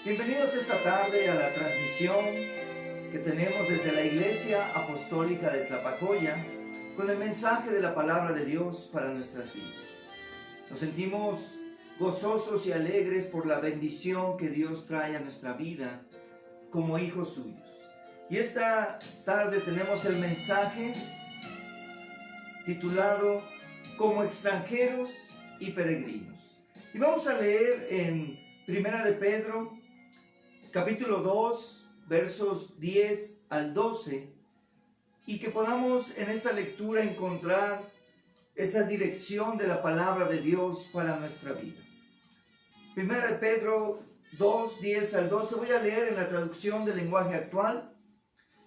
Bienvenidos esta tarde a la transmisión que tenemos desde la Iglesia Apostólica de Tlapacoya con el mensaje de la palabra de Dios para nuestras vidas. Nos sentimos gozosos y alegres por la bendición que Dios trae a nuestra vida como hijos suyos. Y esta tarde tenemos el mensaje titulado Como extranjeros y peregrinos. Y vamos a leer en Primera de Pedro, capítulo 2, versos 10 al 12, y que podamos en esta lectura encontrar esa dirección de la palabra de Dios para nuestra vida. Primera de Pedro 2, 10 al 12, voy a leer en la traducción del lenguaje actual,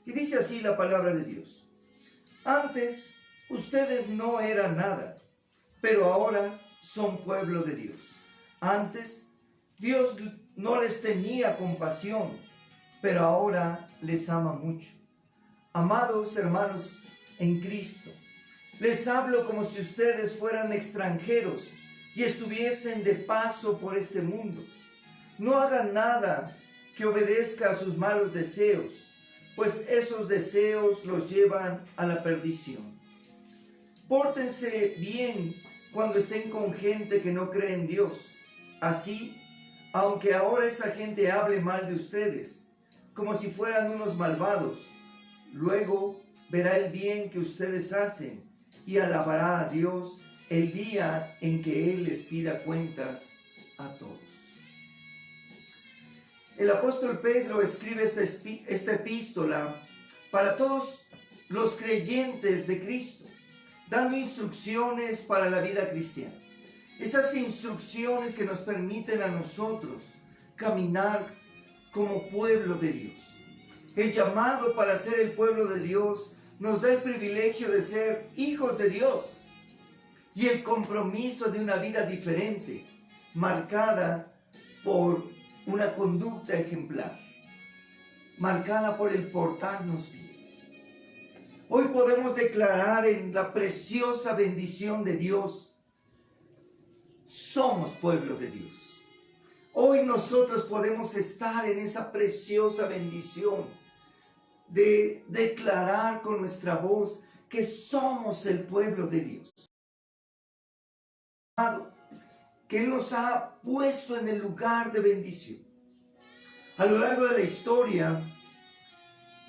y dice así la palabra de Dios. Antes ustedes no eran nada, pero ahora son pueblo de Dios. Antes Dios no les tenía compasión, pero ahora les ama mucho. Amados hermanos en Cristo, les hablo como si ustedes fueran extranjeros y estuviesen de paso por este mundo. No hagan nada que obedezca a sus malos deseos, pues esos deseos los llevan a la perdición. Pórtense bien cuando estén con gente que no cree en Dios. Así, aunque ahora esa gente hable mal de ustedes, como si fueran unos malvados, luego verá el bien que ustedes hacen y alabará a Dios el día en que Él les pida cuentas a todos. El apóstol Pedro escribe esta epístola para todos los creyentes de Cristo, dando instrucciones para la vida cristiana. Esas instrucciones que nos permiten a nosotros caminar como pueblo de Dios. El llamado para ser el pueblo de Dios nos da el privilegio de ser hijos de Dios y el compromiso de una vida diferente, marcada por una conducta ejemplar, marcada por el portarnos bien. Hoy podemos declarar en la preciosa bendición de Dios, somos pueblo de Dios. Hoy nosotros podemos estar en esa preciosa bendición de declarar con nuestra voz que somos el pueblo de Dios. Que Él nos ha puesto en el lugar de bendición. A lo largo de la historia,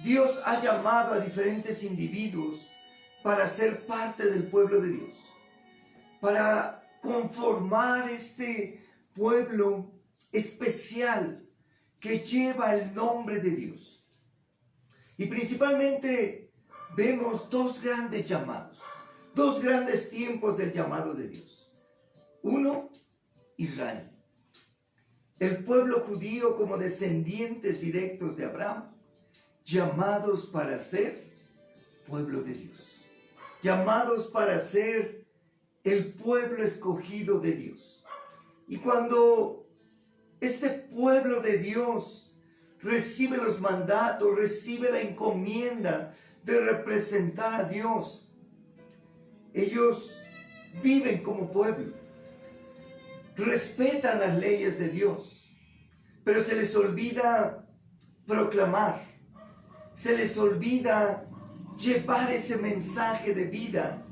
Dios ha llamado a diferentes individuos para ser parte del pueblo de Dios, para conformar este pueblo especial que lleva el nombre de Dios. Y principalmente vemos dos grandes llamados, dos grandes tiempos del llamado de Dios. Uno, Israel, el pueblo judío como descendientes directos de Abraham, llamados para ser pueblo de Dios, llamados para ser el pueblo escogido de Dios. Y cuando este pueblo de Dios recibe los mandatos, recibe la encomienda de representar a Dios, ellos viven como pueblo, respetan las leyes de Dios, pero se les olvida proclamar, se les olvida llevar ese mensaje de vida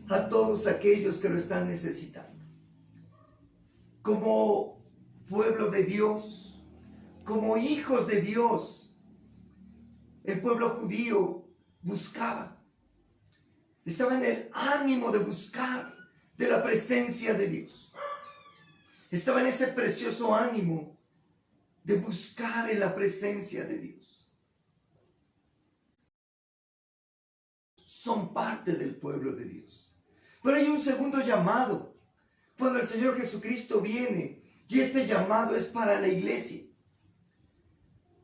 a todos aquellos que lo están necesitando. Como pueblo de Dios, como hijos de Dios, el pueblo judío buscaba, estaba en el ánimo de buscar de la presencia de Dios. Estaba en ese precioso ánimo de buscar en la presencia de Dios. Son parte del pueblo de Dios. Pero hay un segundo llamado, cuando el Señor Jesucristo viene, y este llamado es para la iglesia,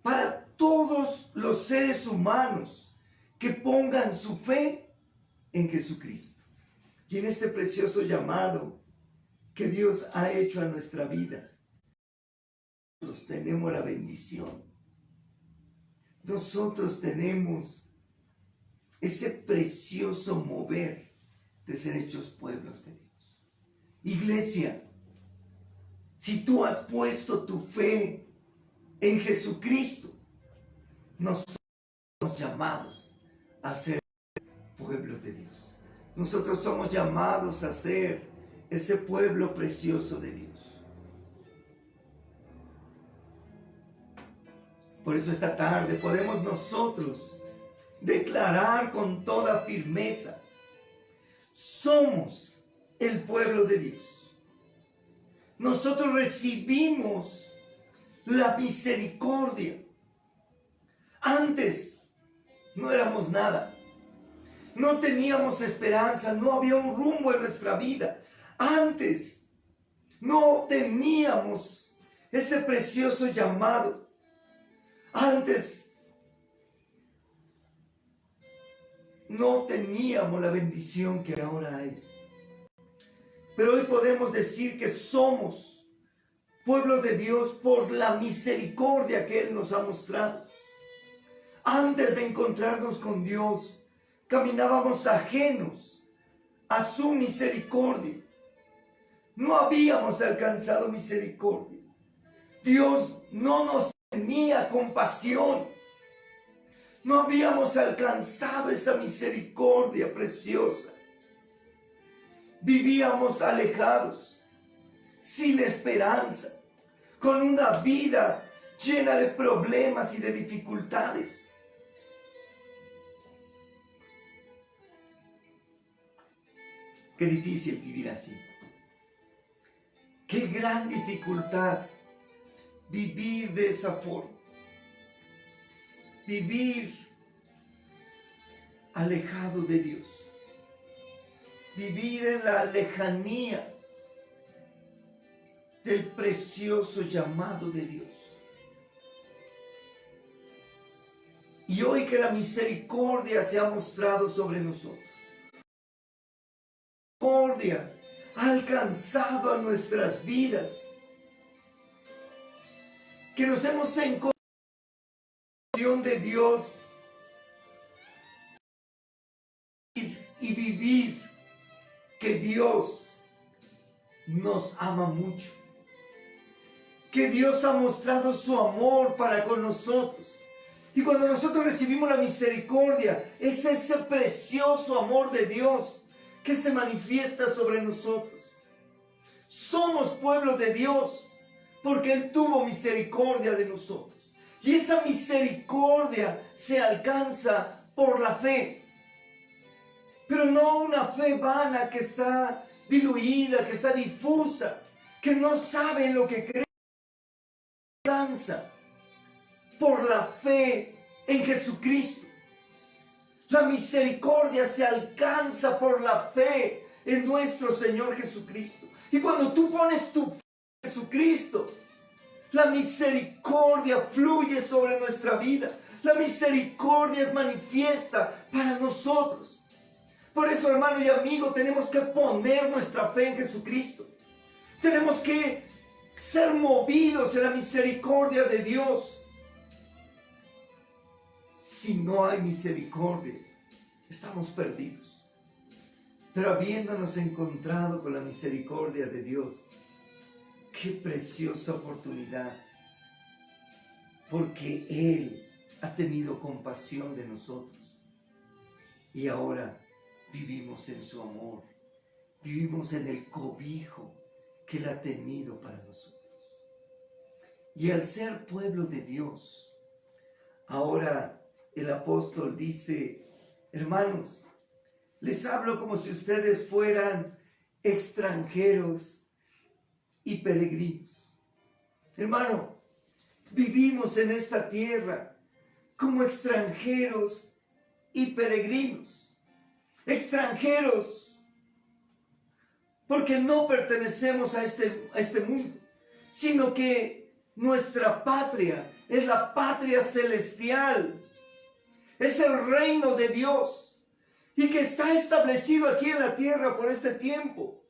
para todos los seres humanos que pongan su fe en Jesucristo. Y en este precioso llamado que Dios ha hecho a nuestra vida, nosotros tenemos la bendición. Nosotros tenemos ese precioso mover de ser hechos pueblos de Dios. Iglesia, si tú has puesto tu fe en Jesucristo, nosotros somos llamados a ser pueblo de Dios. Nosotros somos llamados a ser ese pueblo precioso de Dios. Por eso esta tarde podemos nosotros declarar con toda firmeza: somos el pueblo de Dios. Nosotros recibimos la misericordia. Antes no éramos nada. No teníamos esperanza, no había un rumbo en nuestra vida. Antes no teníamos ese precioso llamado. Antes no teníamos la bendición que ahora hay. Pero hoy podemos decir que somos pueblo de Dios por la misericordia que Él nos ha mostrado. Antes de encontrarnos con Dios, caminábamos ajenos a su misericordia. No habíamos alcanzado misericordia. Dios no nos tenía compasión. No habíamos alcanzado esa misericordia preciosa. Vivíamos alejados, sin esperanza, con una vida llena de problemas y de dificultades. Qué difícil vivir así. Qué gran dificultad vivir de esa forma. Vivir alejado de Dios. Vivir en la lejanía del precioso llamado de Dios. Y hoy que la misericordia se ha mostrado sobre nosotros. La misericordia ha alcanzado a nuestras vidas. Que nos hemos encontrado de Dios y vivir que Dios nos ama mucho, que Dios ha mostrado su amor para con nosotros, y cuando nosotros recibimos la misericordia, es ese precioso amor de Dios que se manifiesta sobre nosotros. Somos pueblo de Dios porque Él tuvo misericordia de nosotros. Y esa misericordia se alcanza por la fe. Pero no una fe vana que está diluida, que está difusa, que no sabe en lo que cree. Alcanza por la fe en Jesucristo. La misericordia se alcanza por la fe en nuestro Señor Jesucristo. Y cuando tú pones tu fe en Jesucristo, la misericordia fluye sobre nuestra vida. La misericordia es manifiesta para nosotros. Por eso, hermano y amigo, tenemos que poner nuestra fe en Jesucristo. Tenemos que ser movidos en la misericordia de Dios. Si no hay misericordia, estamos perdidos. Pero habiéndonos encontrado con la misericordia de Dios, qué preciosa oportunidad, porque Él ha tenido compasión de nosotros. Y ahora vivimos en su amor, vivimos en el cobijo que Él ha tenido para nosotros. Y al ser pueblo de Dios, ahora el apóstol dice: hermanos, les hablo como si ustedes fueran extranjeros y peregrinos. Hermano, vivimos en esta tierra como extranjeros y peregrinos. Extranjeros porque no pertenecemos a este mundo, sino que nuestra patria es la patria celestial. Es el reino de Dios y que está establecido aquí en la tierra por este tiempo.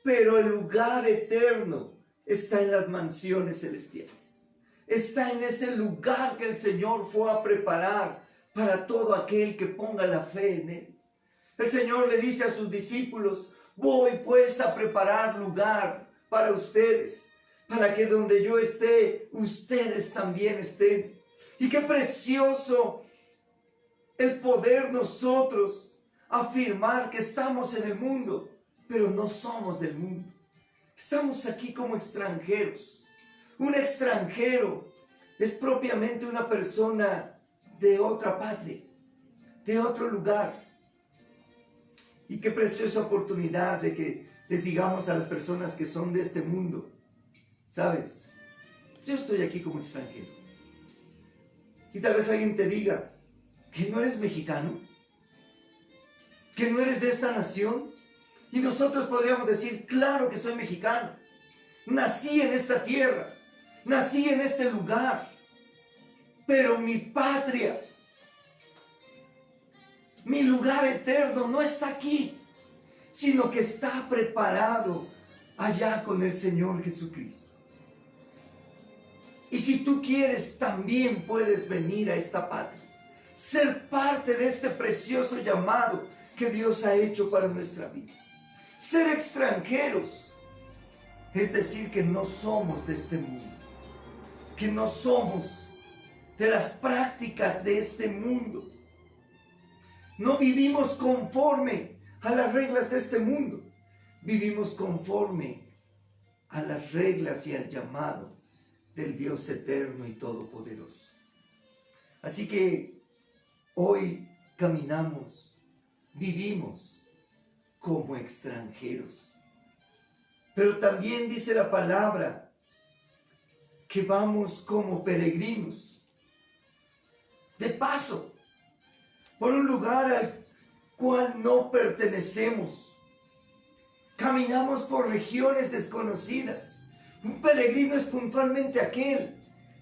Pero el lugar eterno está en las mansiones celestiales. Está en ese lugar que el Señor fue a preparar para todo aquel que ponga la fe en Él. El Señor le dice a sus discípulos: voy pues a preparar lugar para ustedes, para que donde yo esté, ustedes también estén. Y qué precioso el poder nosotros afirmar que estamos en el mundo, pero no somos del mundo. Estamos aquí como extranjeros. Un extranjero es propiamente una persona de otra patria, de otro lugar. Y qué preciosa oportunidad de que les digamos a las personas que son de este mundo: ¿sabes? Yo estoy aquí como extranjero. Y tal vez alguien te diga que no eres mexicano, que no eres de esta nación. Y nosotros podríamos decir: claro que soy mexicano. Nací en esta tierra, nací en este lugar. Pero mi patria, mi lugar eterno no está aquí, sino que está preparado allá con el Señor Jesucristo. Y si tú quieres, también puedes venir a esta patria, ser parte de este precioso llamado que Dios ha hecho para nuestra vida. Ser extranjeros, es decir, que no somos de este mundo, que no somos de las prácticas de este mundo. No vivimos conforme a las reglas de este mundo, vivimos conforme a las reglas y al llamado del Dios eterno y todopoderoso. Así que hoy caminamos, vivimos como extranjeros. Pero también dice la palabra que vamos como peregrinos, de paso, por un lugar al cual no pertenecemos. Caminamos por regiones desconocidas. Un peregrino es puntualmente aquel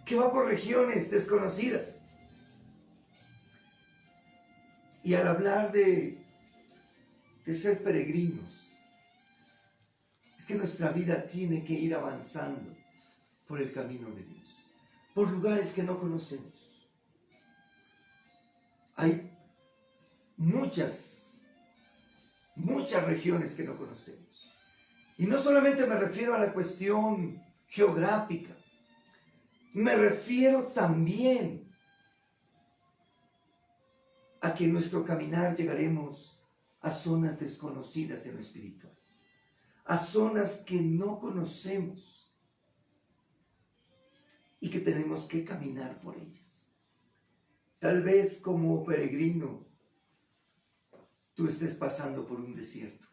que va por regiones desconocidas. Y al hablar de ser peregrinos, es que nuestra vida tiene que ir avanzando por el camino de Dios, por lugares que no conocemos. Hay muchas regiones que no conocemos. Y no solamente me refiero a la cuestión geográfica, me refiero también a que en nuestro caminar llegaremos a zonas desconocidas en lo espiritual, a zonas que no conocemos y que tenemos que caminar por ellas. Tal vez como peregrino tú estés pasando por un desierto.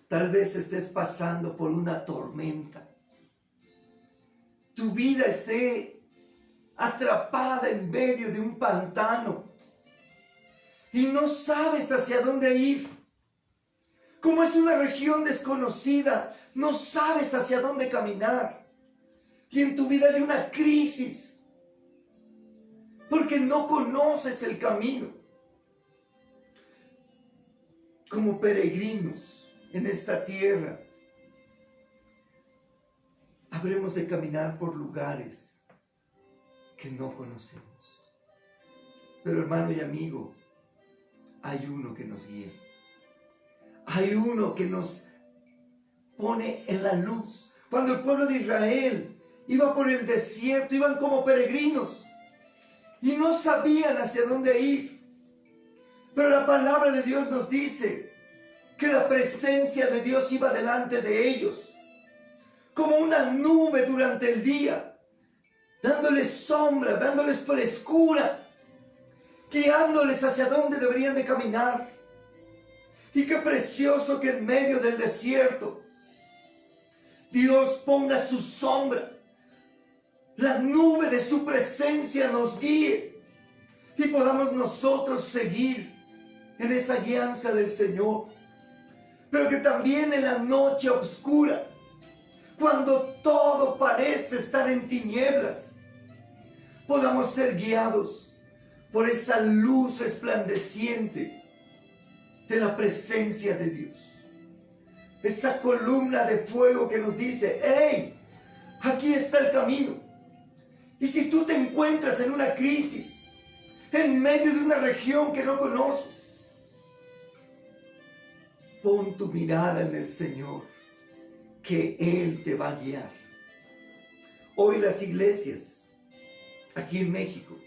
Tal vez estés pasando por una tormenta. Tu vida esté atrapada en medio de un pantano y no sabes hacia dónde ir. Como es una región desconocida, no sabes hacia dónde caminar. Y en tu vida hay una crisis porque no conoces el camino. Como peregrinos en esta tierra, habremos de caminar por lugares que no conocemos. Pero hermano y amigo, hay uno que nos guía. Hay uno que nos pone en la luz. Cuando el pueblo de Israel iba por el desierto, iban como peregrinos y no sabían hacia dónde ir. Pero la palabra de Dios nos dice que la presencia de Dios iba delante de ellos, como una nube durante el día, dándoles sombra, dándoles frescura, guiándoles hacia dónde deberían de caminar. Y qué precioso que en medio del desierto Dios ponga su sombra, la nube de su presencia nos guíe y podamos nosotros seguir en esa guianza del Señor. Pero que también en la noche oscura, cuando todo parece estar en tinieblas, podamos ser guiados por esa luz resplandeciente de la presencia de Dios. Esa columna de fuego que nos dice: hey, aquí está el camino. Y si tú te encuentras en una crisis, en medio de una región que no conoces, pon tu mirada en el Señor, que Él te va a guiar. Hoy las iglesias, aquí en México,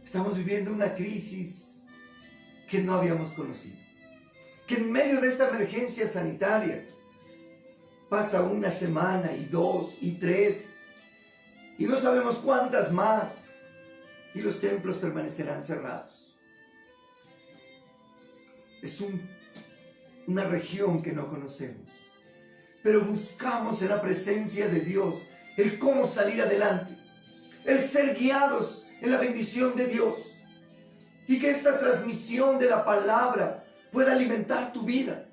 estamos viviendo una crisis que no habíamos conocido. Que en medio de esta emergencia sanitaria pasa una semana y 2 y 3 y no sabemos cuántas más y los templos permanecerán cerrados. Es una región que no conocemos, pero buscamos en la presencia de Dios el cómo salir adelante, el ser guiados en la bendición de Dios y que esta transmisión de la palabra pueda alimentar tu vida.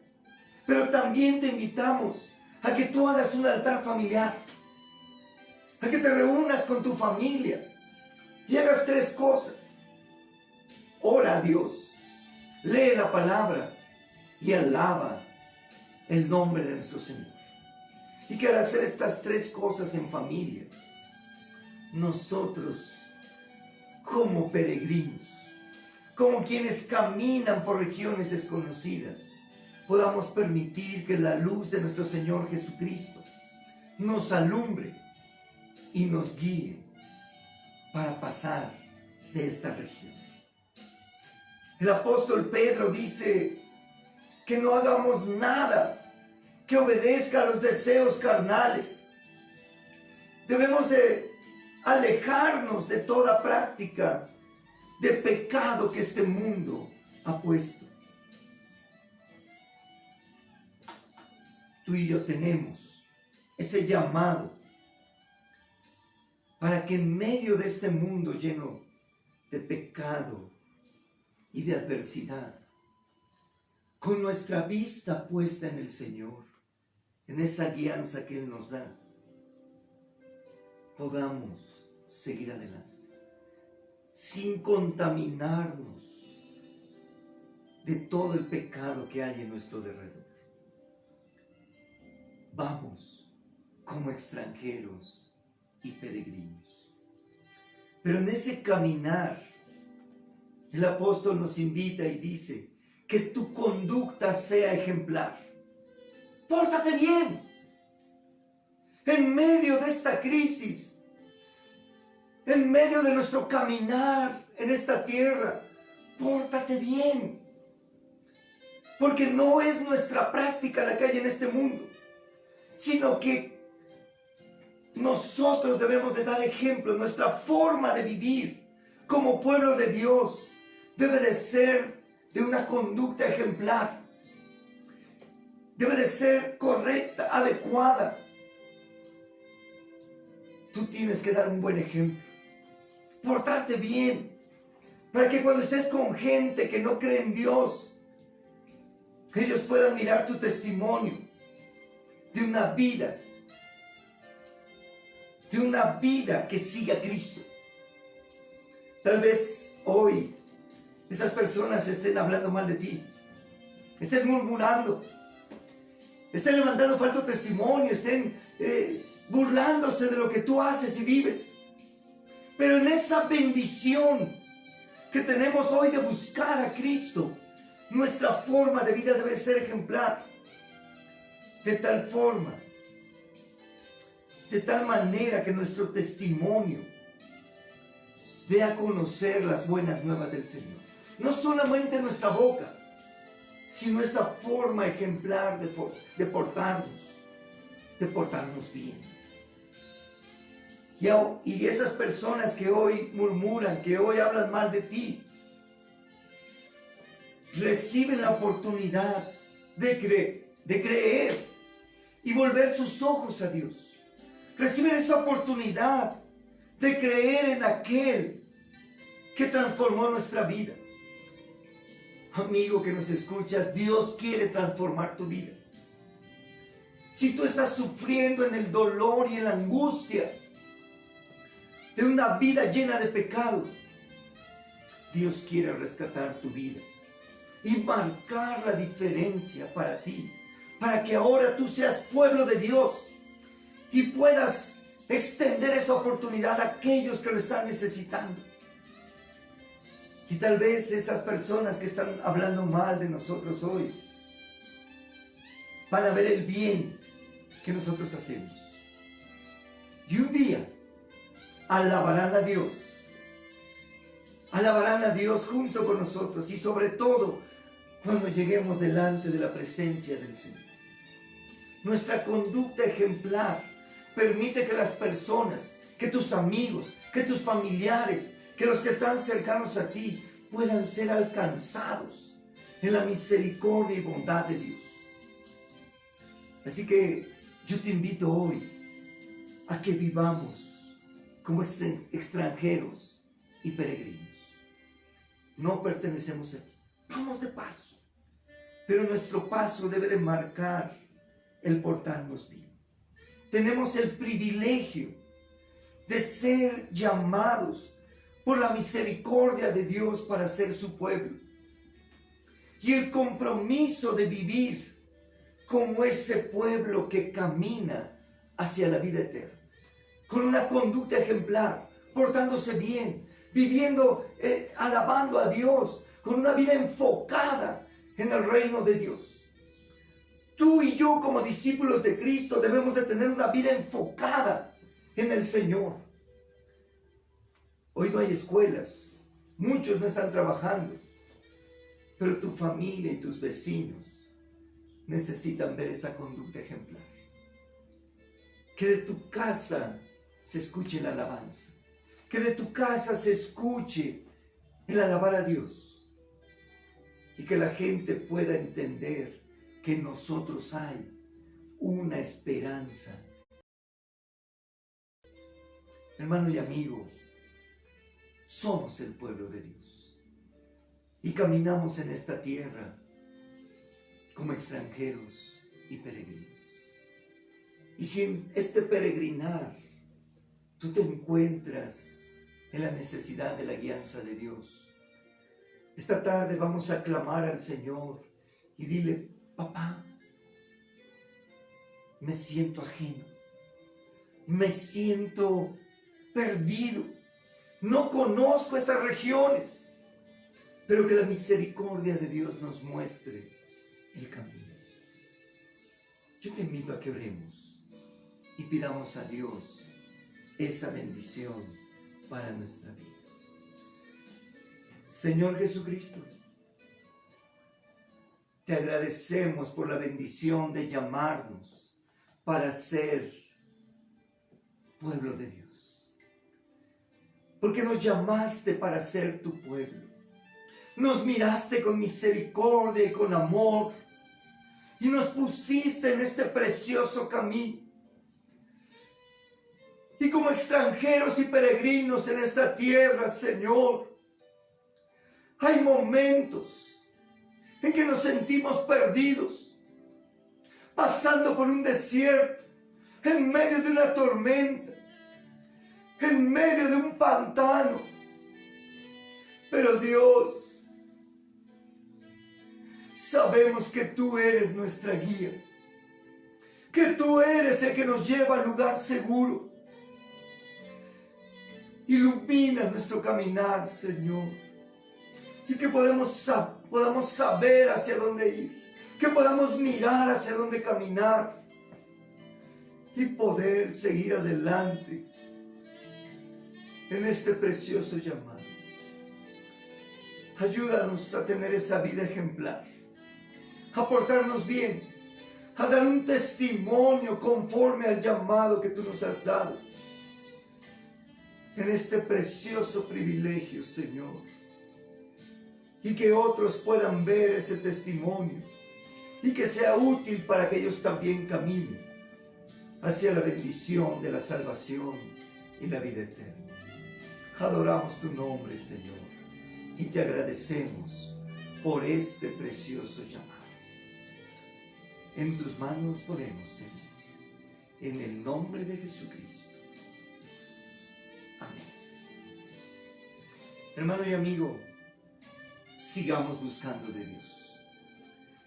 Pero también te invitamos a que tú hagas un altar familiar, a que te reúnas con tu familia y hagas 3 cosas. Ora a Dios, lee la palabra y alaba el nombre de nuestro Señor. Y que al hacer estas 3 cosas en familia, nosotros como peregrinos, como quienes caminan por regiones desconocidas, podamos permitir que la luz de nuestro Señor Jesucristo nos alumbre y nos guíe para pasar de esta región. El apóstol Pedro dice que no hagamos nada que obedezca a los deseos carnales. Debemos de alejarnos de toda práctica de pecado que este mundo ha puesto. Tú y yo tenemos ese llamado para que en medio de este mundo lleno de pecado y de adversidad, con nuestra vista puesta en el Señor, en esa guianza que Él nos da, podamos seguir adelante, sin contaminarnos de todo el pecado que hay en nuestro derredor. Vamos como extranjeros y peregrinos. Pero en ese caminar, el apóstol nos invita y dice que tu conducta sea ejemplar. Pórtate bien. En medio de esta crisis, en medio de nuestro caminar en esta tierra, pórtate bien. Porque no es nuestra práctica la que hay en este mundo, sino que nosotros debemos de dar ejemplo. Nuestra forma de vivir como pueblo de Dios debe de ser de una conducta ejemplar. Debe de ser correcta, adecuada. Tú tienes que dar un buen ejemplo. Portarte bien. Para que cuando estés con gente que no cree en Dios, ellos puedan mirar tu testimonio de una vida que siga a Cristo. Tal vez hoy esas personas estén hablando mal de ti, estén murmurando, estén levantando falso testimonio, estén burlándose de lo que tú haces y vives. Pero en esa bendición que tenemos hoy de buscar a Cristo, nuestra forma de vida debe ser ejemplar. De tal forma, de tal manera que nuestro testimonio dé a conocer las buenas nuevas del Señor. No solamente nuestra boca, sino esa forma ejemplar de portarnos bien. Y esas personas que hoy murmuran, que hoy hablan mal de ti, reciben la oportunidad de creer y volver sus ojos a Dios. Reciben esa oportunidad de creer en aquel que transformó nuestra vida. Amigo que nos escuchas, Dios quiere transformar tu vida. Si tú estás sufriendo en el dolor y en la angustia de una vida llena de pecado, Dios quiere rescatar tu vida y marcar la diferencia para ti, para que ahora tú seas pueblo de Dios y puedas extender esa oportunidad a aquellos que lo están necesitando. Y tal vez esas personas que están hablando mal de nosotros hoy van a ver el bien que nosotros hacemos. Y un día alabarán a Dios. Alabarán a Dios junto con nosotros y sobre todo cuando lleguemos delante de la presencia del Señor. Nuestra conducta ejemplar permite que las personas, que tus amigos, que tus familiares, que los que están cercanos a ti puedan ser alcanzados en la misericordia y bondad de Dios. Así que yo te invito hoy a que vivamos como extranjeros y peregrinos. No pertenecemos aquí, vamos de paso, pero nuestro paso debe de marcar el portarnos bien. Tenemos el privilegio de ser llamados por la misericordia de Dios para ser su pueblo. Y el compromiso de vivir como ese pueblo que camina hacia la vida eterna. Con una conducta ejemplar, portándose bien, viviendo, alabando a Dios, con una vida enfocada en el reino de Dios. Tú y yo como discípulos de Cristo debemos de tener una vida enfocada en el Señor. Hoy no hay escuelas, muchos no están trabajando, pero tu familia y tus vecinos necesitan ver esa conducta ejemplar. Que de tu casa se escuche la alabanza, que de tu casa se escuche el alabar a Dios y que la gente pueda entender que en nosotros hay una esperanza. Hermano y amigo, somos el pueblo de Dios y caminamos en esta tierra como extranjeros y peregrinos. Y si en este peregrinar tú te encuentras en la necesidad de la guianza de Dios, esta tarde vamos a clamar al Señor y dile: papá, me siento ajeno, me siento perdido, no conozco estas regiones, pero que la misericordia de Dios nos muestre el camino. Yo te invito a que oremos y pidamos a Dios esa bendición para nuestra vida. Señor Jesucristo, te agradecemos por la bendición de llamarnos para ser pueblo de Dios. Porque nos llamaste para ser tu pueblo. Nos miraste con misericordia y con amor y nos pusiste en este precioso camino. Y como extranjeros y peregrinos en esta tierra, Señor, hay momentos en que nos sentimos perdidos, pasando por un desierto, en medio de una tormenta, en medio de un pantano. Pero Dios, sabemos que tú eres nuestra guía, que tú eres el que nos lleva al lugar seguro. Ilumina nuestro caminar, Señor, y que podamos saber hacia dónde ir, que podamos mirar hacia dónde caminar y poder seguir adelante en este precioso llamado. Ayúdanos a tener esa vida ejemplar, a portarnos bien, a dar un testimonio conforme al llamado que tú nos has dado. En este precioso privilegio, Señor, y que otros puedan ver ese testimonio y que sea útil para que ellos también caminen hacia la bendición de la salvación y la vida eterna. Adoramos tu nombre, Señor, y te agradecemos por este precioso llamado. En tus manos ponemos, Señor, en el nombre de Jesucristo. Amén. Hermano y amigo, sigamos buscando de Dios.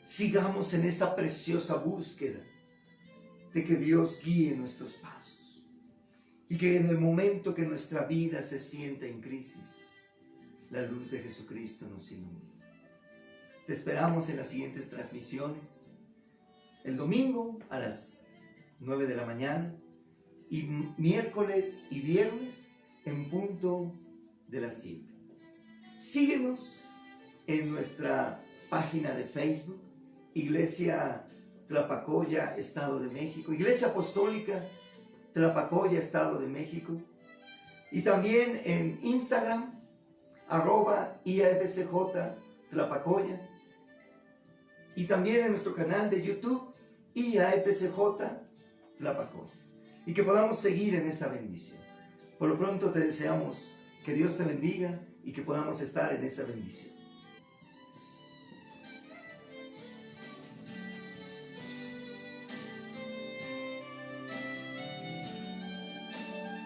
Sigamos en esa preciosa búsqueda de que Dios guíe nuestros pasos. Y que en el momento que nuestra vida se sienta en crisis, la luz de Jesucristo nos ilumine. Te esperamos en las siguientes transmisiones. El domingo a las 9 de la mañana, y miércoles y viernes en punto de las 7. Síguenos en nuestra página de Facebook, Iglesia Tlapacoya, Estado de México, Iglesia Apostólica Tlapacoya, Estado de México, y también en Instagram, @IAFCJ Tlapacoya, y también en nuestro canal de YouTube, IAFCJ Tlapacoya, y que podamos seguir en esa bendición. Por lo pronto te deseamos que Dios te bendiga y que podamos estar en esa bendición.